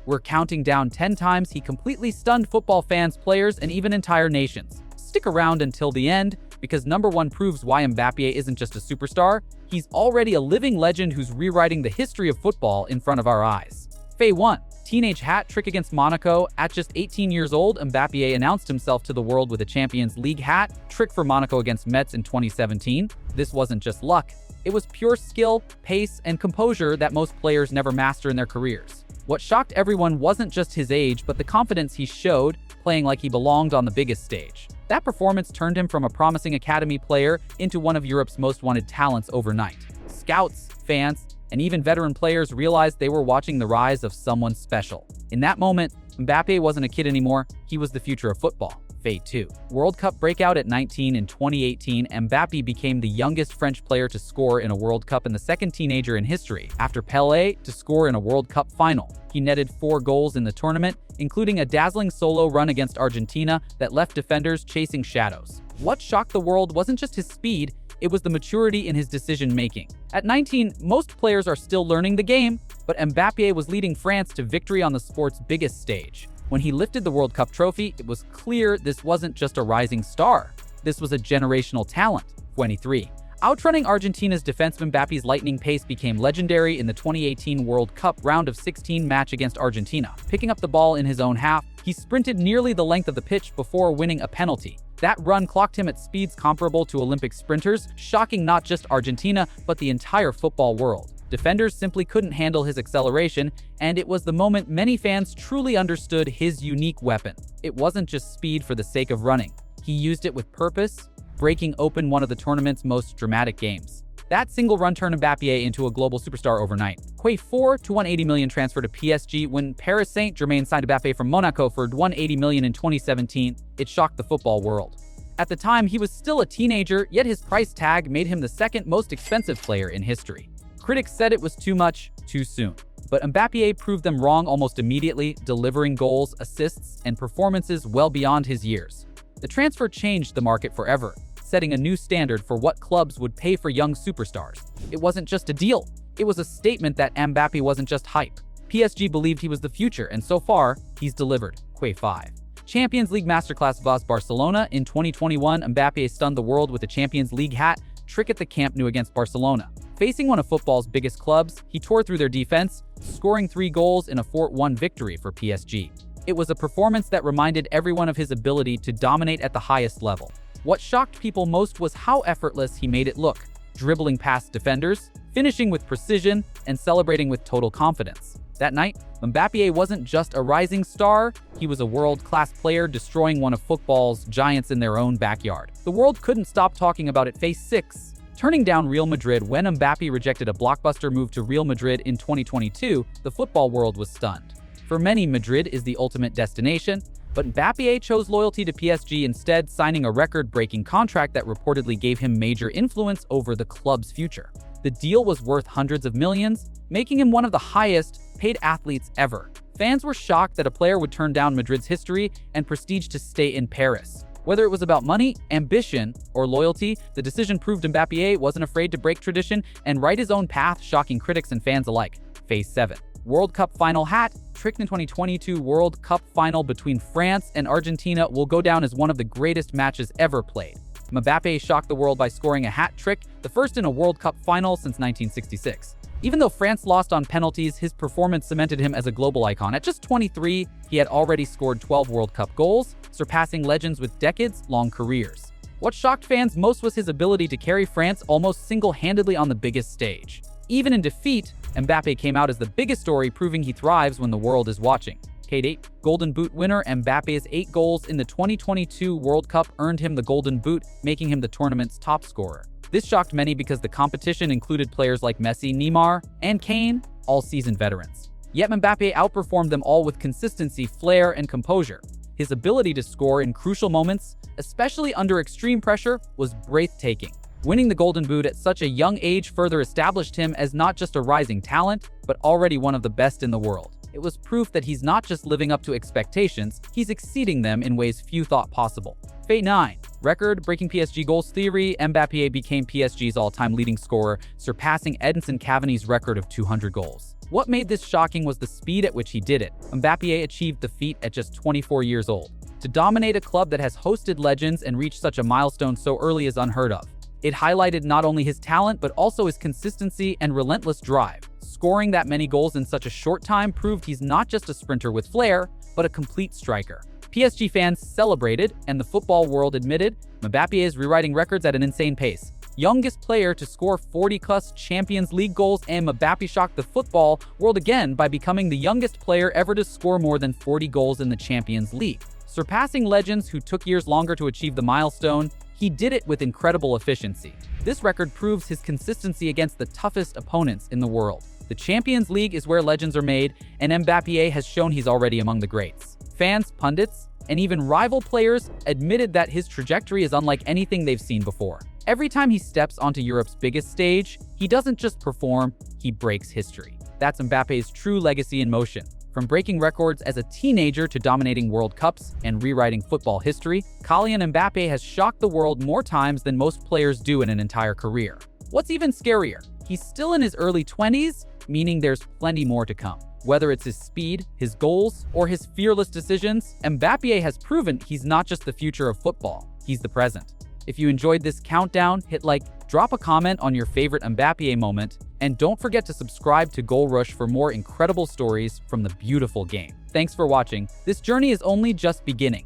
We're counting down 10 times he completely stunned football fans, players, and even entire nations. Stick around until the end, because number 1 proves why Mbappé isn't just a superstar, he's already a living legend who's rewriting the history of football in front of our eyes. Defy 1. Teenage hat trick against Monaco. At just 18 years old, Mbappé announced himself to the world with a Champions League hat trick for Monaco against Metz in 2017. This wasn't just luck. It was pure skill, pace, and composure that most players never master in their careers. What shocked everyone wasn't just his age, but the confidence he showed, playing like he belonged on the biggest stage. That performance turned him from a promising academy player into one of Europe's most wanted talents overnight. Scouts, fans, and even veteran players realized they were watching the rise of someone special. In that moment, Mbappé wasn't a kid anymore, he was the future of football. Defy 2. World Cup breakout at 19 in 2018, Mbappé became the youngest French player to score in a World Cup and the second teenager in history, after Pelé, to score in a World Cup final. He netted 4 goals in the tournament, including a dazzling solo run against Argentina that left defenders chasing shadows. What shocked the world wasn't just his speed, it was the maturity in his decision-making. At 19, most players are still learning the game, but Mbappé was leading France to victory on the sport's biggest stage. When he lifted the World Cup trophy, it was clear this wasn't just a rising star. This was a generational talent. 23. Outrunning Argentina's defenseman, Mbappé's lightning pace became legendary in the 2018 World Cup round of 16 match against Argentina. Picking up the ball in his own half, he sprinted nearly the length of the pitch before winning a penalty. That run clocked him at speeds comparable to Olympic sprinters, shocking not just Argentina, but the entire football world. Defenders simply couldn't handle his acceleration, and it was the moment many fans truly understood his unique weapon. It wasn't just speed for the sake of running. He used it with purpose, breaking open one of the tournament's most dramatic games. That single run turned Mbappé into a global superstar overnight. Defy 4 to 180 million transfer to PSG. When Paris Saint-Germain signed Mbappé from Monaco for 180 million in 2017, it shocked the football world. At the time, he was still a teenager, yet his price tag made him the second most expensive player in history. Critics said it was too much, too soon. But Mbappé proved them wrong almost immediately, delivering goals, assists, and performances well beyond his years. The transfer changed the market forever, setting a new standard for what clubs would pay for young superstars. It wasn't just a deal. It was a statement that Mbappé wasn't just hype. PSG believed he was the future, and so far, he's delivered. Defy 5. Champions League masterclass vs Barcelona. In 2021, Mbappé stunned the world with a Champions League hat trick at the Camp Nou against Barcelona. Facing one of football's biggest clubs, he tore through their defense, scoring 3 goals in a 4-1 victory for PSG. It was a performance that reminded everyone of his ability to dominate at the highest level. What shocked people most was how effortless he made it look, dribbling past defenders, finishing with precision, and celebrating with total confidence. That night, Mbappé wasn't just a rising star, he was a world-class player destroying one of football's giants in their own backyard. The world couldn't stop talking about it. Defy 6. Turning down Real Madrid. When Mbappé rejected a blockbuster move to Real Madrid in 2022, the football world was stunned. For many, Madrid is the ultimate destination, but Mbappé chose loyalty to PSG instead, signing a record-breaking contract that reportedly gave him major influence over the club's future. The deal was worth hundreds of millions, making him one of the highest-paid athletes ever. Fans were shocked that a player would turn down Madrid's history and prestige to stay in Paris. Whether it was about money, ambition, or loyalty, the decision proved Mbappé wasn't afraid to break tradition and write his own path, shocking critics and fans alike. Defy 7. World Cup final hat tricked in 2022 World Cup final between France and Argentina will go down as one of the greatest matches ever played. Mbappé shocked the world by scoring a hat trick, the first in a World Cup final since 1966. Even though France lost on penalties, his performance cemented him as a global icon. At just 23, he had already scored 12 World Cup goals, surpassing legends with decades-long careers. What shocked fans most was his ability to carry France almost single-handedly on the biggest stage. Even in defeat, Mbappé came out as the biggest story, proving he thrives when the world is watching. Defy 8. Golden Boot winner. Mbappé's 8 goals in the 2022 World Cup earned him the Golden Boot, making him the tournament's top scorer. This shocked many because the competition included players like Messi, Neymar, and Kane, all seasoned veterans. Yet Mbappé outperformed them all with consistency, flair, and composure. His ability to score in crucial moments, especially under extreme pressure, was breathtaking. Winning the Golden Boot at such a young age further established him as not just a rising talent, but already one of the best in the world. It was proof that he's not just living up to expectations, he's exceeding them in ways few thought possible. Defy 9. Record-breaking PSG goals theory. Mbappé became PSG's all-time leading scorer, surpassing Edinson Cavani's record of 200 goals. What made this shocking was the speed at which he did it. Mbappé achieved the feat at just 24 years old. To dominate a club that has hosted legends and reach such a milestone so early is unheard of. It highlighted not only his talent but also his consistency and relentless drive. Scoring that many goals in such a short time proved he's not just a sprinter with flair, but a complete striker. PSG fans celebrated, and the football world admitted Mbappé is rewriting records at an insane pace. Youngest player to score 40+ Champions League goals, and Mbappé shocked the football world again by becoming the youngest player ever to score more than 40 goals in the Champions League. Surpassing legends who took years longer to achieve the milestone, he did it with incredible efficiency. This record proves his consistency against the toughest opponents in the world. The Champions League is where legends are made, and Mbappé has shown he's already among the greats. Fans, pundits, and even rival players admitted that his trajectory is unlike anything they've seen before. Every time he steps onto Europe's biggest stage, he doesn't just perform, he breaks history. That's Mbappé's true legacy in motion. From breaking records as a teenager to dominating World Cups and rewriting football history, Kylian Mbappé has shocked the world more times than most players do in an entire career. What's even scarier, he's still in his early 20s, meaning there's plenty more to come. Whether it's his speed, his goals, or his fearless decisions, Mbappé has proven he's not just the future of football, he's the present. If you enjoyed this countdown, hit like, drop a comment on your favorite Mbappé moment, and don't forget to subscribe to Goal Rush for more incredible stories from the beautiful game. Thanks for watching. This journey is only just beginning.